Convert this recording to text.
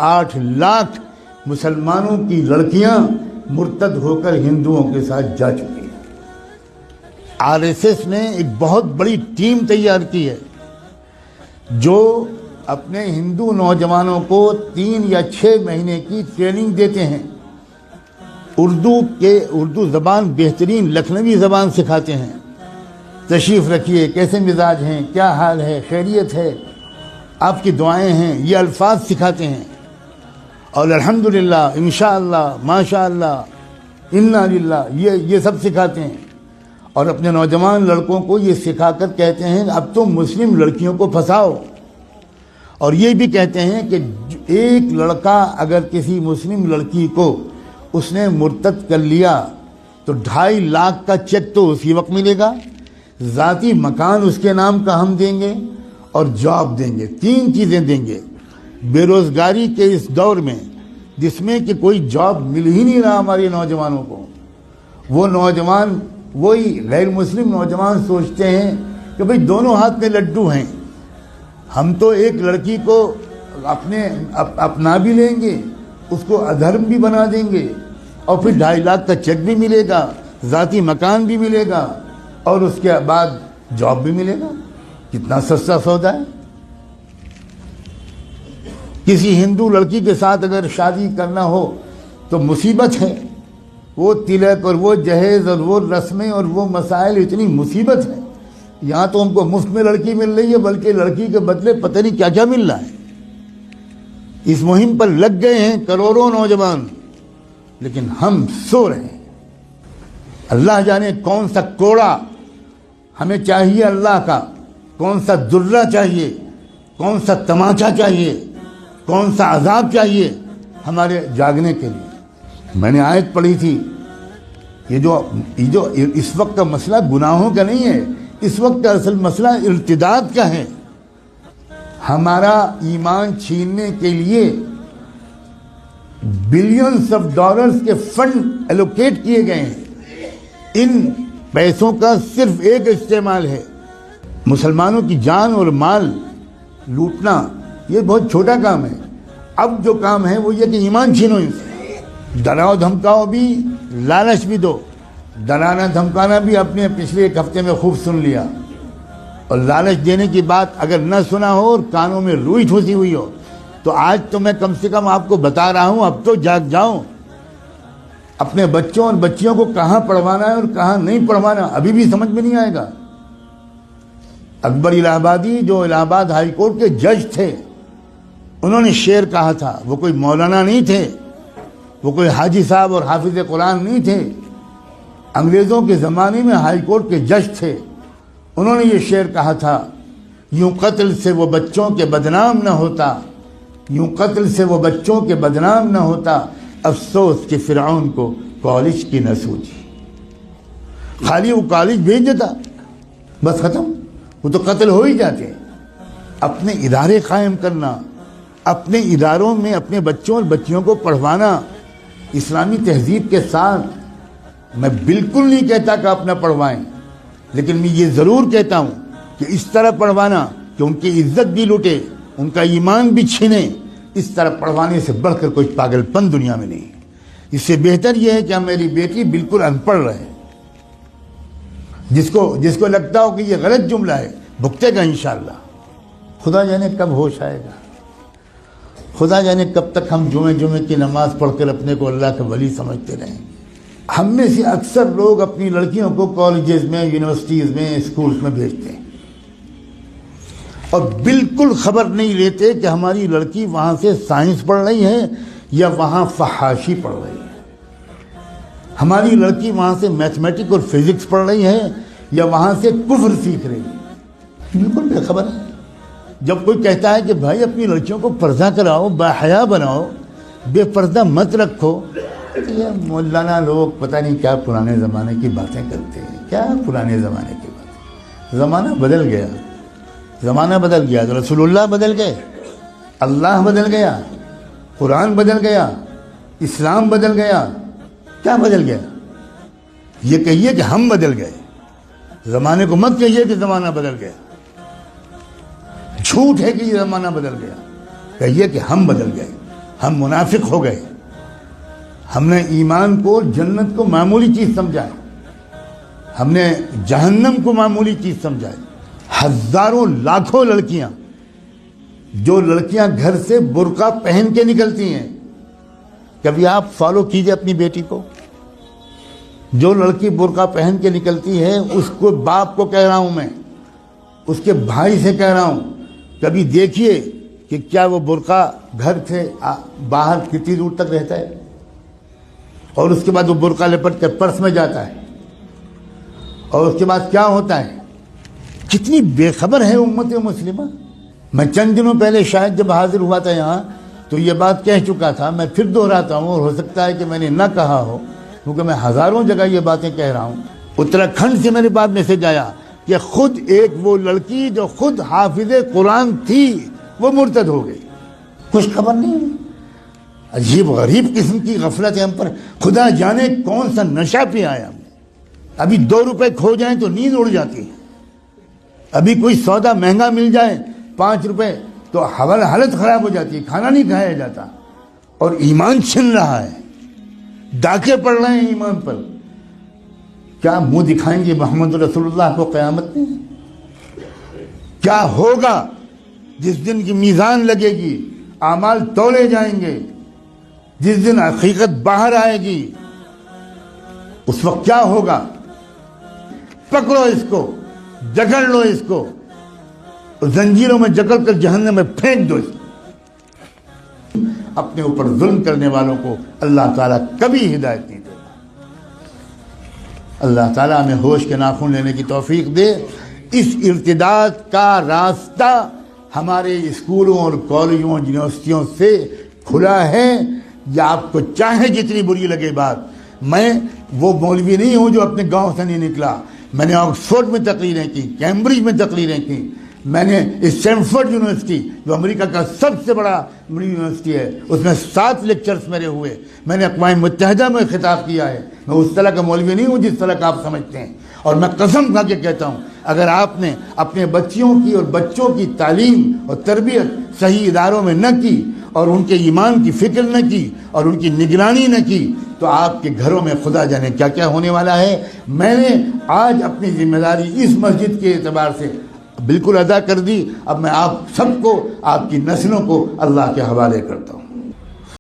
8 لاکھ مسلمانوں کی لڑکیاں مرتد ہو کر ہندوؤں کے ساتھ جا چکی ہیں۔ RSS نے ایک بہت بڑی ٹیم تیار کی ہے جو اپنے ہندو نوجوانوں کو 3 یا 6 مہینے کی ٹریننگ دیتے ہیں، اردو زبان بہترین لکھنوی زبان سکھاتے ہیں، تشریف رکھیے، کیسے مزاج ہیں، کیا حال ہے، خیریت ہے، آپ کی دعائیں ہیں، یہ الفاظ سکھاتے ہیں، اور الحمدللہ، انشاءاللہ، ماشاءاللہ، انا للہ، یہ سب سکھاتے ہیں، اور اپنے نوجوان لڑکوں کو یہ سکھا کر کہتے ہیں اب تو مسلم لڑکیوں کو پھنساؤ، اور یہ بھی کہتے ہیں کہ ایک لڑکا اگر کسی مسلم لڑکی کو اس نے مرتد کر لیا تو 2.5 لاکھ کا چیک تو اسی وقت ملے گا، ذاتی مکان اس کے نام کا ہم دیں گے، اور جاب دیں گے، 3 چیزیں دیں گے۔ بے روزگاری کے اس دور میں جس میں کہ کوئی جاب مل ہی نہیں رہا ہمارے نوجوانوں کو، وہ نوجوان، وہی غیر مسلم نوجوان سوچتے ہیں کہ بھئی دونوں ہاتھ میں لڈو ہیں، ہم تو ایک لڑکی کو اپنا بھی لیں گے، اس کو ادھرم بھی بنا دیں گے، اور پھر 2.5 لاکھ کا چیک بھی ملے گا، ذاتی مکان بھی ملے گا، اور اس کے بعد جاب بھی ملے گا۔ کتنا سستا سودا ہے۔ کسی ہندو لڑکی کے ساتھ اگر شادی کرنا ہو تو مصیبت ہے، وہ تلک اور وہ جہیز اور وہ رسمیں اور وہ مسائل، اتنی مصیبت ہے۔ یہاں تو ہم کو مفت میں لڑکی مل رہی ہے، بلکہ لڑکی کے بدلے پتہ نہیں کیا کیا مل رہا ہے۔ اس مہم پر لگ گئے ہیں کروڑوں نوجوان، لیکن ہم سو رہے ہیں۔ اللہ جانے کون سا کوڑا ہمیں چاہیے اللہ کا، کون سا درہ چاہیے، کون سا تماچا چاہیے، کون سا عذاب چاہیے ہمارے جاگنے کے لیے۔ میں نے آیت پڑھی تھی، یہ جو اس وقت کا مسئلہ گناہوں کا نہیں ہے، اس وقت کا اصل مسئلہ ارتداد کا ہے۔ ہمارا ایمان چھیننے کے لیے بلینز آف ڈالرز کے فنڈ ایلوکیٹ کیے گئے ہیں۔ ان پیسوں کا صرف ایک استعمال ہے، مسلمانوں کی جان اور مال لوٹنا۔ یہ بہت چھوٹا کام ہے، اب جو کام ہے وہ یہ کہ ایمان چھینو ان سے۔ ڈراؤ دھمکاؤ بھی، لالچ بھی دو۔ ڈرانا دھمکانا بھی اپنے پچھلے 1 ہفتے میں خوب سن لیا، اور لالچ دینے کی بات اگر نہ سنا ہو اور کانوں میں روئی ٹھوسی ہوئی ہو تو آج تو میں کم سے کم آپ کو بتا رہا ہوں، اب تو جاگ جاؤ۔ اپنے بچوں اور بچیوں کو کہاں پڑھوانا ہے اور کہاں نہیں پڑھوانا ابھی بھی سمجھ میں نہیں آئے گا۔ اکبر الہ آبادی جو الہ آباد ہائی کورٹ کے جج تھے، انہوں نے شعر کہا تھا، وہ کوئی مولانا نہیں تھے، وہ کوئی حاجی صاحب اور حافظ قرآن نہیں تھے، انگریزوں کے زمانے میں ہائی کورٹ کے جج تھے۔ انہوں نے یہ شعر کہا تھا، یوں قتل سے وہ بچوں کے بدنام نہ ہوتا، یوں قتل سے وہ بچوں کے بدنام نہ ہوتا، افسوس کہ فرعون کو کالج کی نہ سوچی۔ خالی وہ کالج بھیج دیتا، بس ختم، وہ تو قتل ہو ہی جاتے۔ اپنے ادارے قائم کرنا، اپنے اداروں میں اپنے بچوں اور بچیوں کو پڑھوانا اسلامی تہذیب کے ساتھ۔ میں بالکل نہیں کہتا کہ اپنا پڑھوائیں، لیکن میں یہ ضرور کہتا ہوں کہ اس طرح پڑھوانا کہ ان کی عزت بھی لوٹے، ان کا ایمان بھی چھینے، اس طرح پڑھوانے سے بڑھ کر کوئی پاگل پن دنیا میں نہیں۔ اس سے بہتر یہ ہے کہ میری بیٹی بالکل ان پڑھ رہے، جس کو لگتا ہو کہ یہ غلط جملہ ہے بھگتے گا انشاءاللہ۔ خدا جانے کب ہوش آئے گا، خدا جانے کب تک ہم جمعے کی نماز پڑھ کر اپنے کو اللہ کا ولی سمجھتے رہیں۔ ہم میں سے اکثر لوگ اپنی لڑکیوں کو کالجز میں، یونیورسٹیز میں، اسکولز میں بھیجتے ہیں، اور بالکل خبر نہیں لیتے کہ ہماری لڑکی وہاں سے سائنس پڑھ رہی ہے یا وہاں فحاشی پڑھ رہی ہے، ہماری لڑکی وہاں سے میتھمیٹک اور فزکس پڑھ رہی ہے یا وہاں سے کفر سیکھ رہی ہے، بالکل بے خبر ہے۔ جب کوئی کہتا ہے کہ بھائی اپنی لڑکیوں کو پردہ کراؤ، باحیا بناؤ، بے پردہ مت رکھو، یہ مولانا لوگ پتہ نہیں کیا پرانے زمانے کی باتیں کرتے ہیں، کیا پرانے زمانے کی باتیں۔ زمانہ بدل گیا، زمانہ بدل گیا، رسول اللہ بدل گئے، اللہ بدل گیا، قرآن بدل گیا، اسلام بدل گیا، کیا بدل گیا؟ یہ کہیے کہ ہم بدل گئے، زمانے کو مت کہیے کہ زمانہ بدل گیا، جھوٹ ہے کہ یہ زمانہ بدل گیا، کہیے کہ ہم بدل گئے۔ ہم منافق ہو گئے. ہم نے ایمان کو، جنت کو معمولی چیز سمجھا ہے. ہم نے جہنم کو معمولی چیز سمجھا ہے. ہزاروں لاکھوں لڑکیاں، جو لڑکیاں گھر سے برقع پہن کے نکلتی ہیں، کبھی آپ فالو کیجئے اپنی بیٹی کو. جو لڑکی برقع پہن کے نکلتی ہے، اس کو، باپ کو کہہ رہا ہوں میں، اس کے بھائی سے کہہ رہا ہوں، کبھی دیکھیے کہ کیا وہ برقع گھر سے باہر کتنی دور تک رہتا ہے، اور اس کے بعد وہ برقع لپٹ کر پرس میں جاتا ہے، اور اس کے بعد کیا ہوتا ہے. کتنی بے خبر ہے امت مسلمہ. میں چند دنوں پہلے شاید جب حاضر ہوا تھا یہاں تو یہ بات کہہ چکا تھا. میں پھر دہراتا ہوں، اور ہو سکتا ہے کہ میں نے نہ کہا ہو، کیونکہ میں ہزاروں جگہ یہ باتیں کہہ رہا ہوں. اتراکھنڈ سے میرے پاس میسج آیا کہ خود ایک وہ لڑکی جو خود حافظ قرآن تھی وہ مرتد ہو گئی. کچھ خبر نہیں. عجیب غریب قسم کی غفلت ہے ہم پر. خدا جانے کون سا نشہ پہ آیا ہم. ابھی 2 روپے کھو جائیں تو نیند اڑ جاتی ہے. ابھی کوئی سودا مہنگا مل جائے 5 روپے تو حالت خراب ہو جاتی ہے، کھانا نہیں کھایا جاتا. اور ایمان چھن رہا ہے، ڈاکے پڑ رہے ہیں ایمان پر. کیا منہ دکھائیں گے محمد رسول اللہ کو قیامت میں؟ کیا ہوگا جس دن کی میزان لگے گی، اعمال تولے جائیں گے، جس دن حقیقت باہر آئے گی، اس وقت کیا ہوگا؟ پکڑو اس کو، جکڑ لو اس کو، زنجیروں میں جکڑ کر جہنم میں پھینک دو اس کو. اپنے اوپر ظلم کرنے والوں کو اللہ تعالیٰ کبھی ہدایت نہیں دے. اللہ تعالیٰ ہمیں ہوش کے ناخن لینے کی توفیق دے. اس ارتداد کا راستہ ہمارے اسکولوں اور کالجوں اور یونیورسٹیوں سے کھلا ہے. یا آپ کو چاہے جتنی بری لگے بات، میں وہ مولوی نہیں ہوں جو اپنے گاؤں سے نہیں نکلا. میں نے آکسفورڈ میں تقریریں کی، کیمبرج میں تقریریں کی. میں نے اسٹینفورڈ یونیورسٹی جو امریکہ کا سب سے بڑا یونیورسٹی ہے، اس میں 7 لیکچرز میرے ہوئے. میں نے اقوام متحدہ میں خطاب کیا ہے. میں اس طرح کا مولوی نہیں ہوں جس طرح کا آپ سمجھتے ہیں. اور میں قسم کھا کے کہتا ہوں، اگر آپ نے اپنے بچیوں کی اور بچوں کی تعلیم اور تربیت صحیح اداروں میں نہ کی، اور ان کے ایمان کی فکر نہ کی، اور ان کی نگرانی نہ کی، تو آپ کے گھروں میں خدا جانے کیا کیا ہونے والا ہے. میں نے آج اپنی ذمہ داری اس مسجد کے اعتبار سے بالکل ادا کر دی. اب میں آپ سب کو، آپ کی نسلوں کو اللہ کے حوالے کرتا ہوں.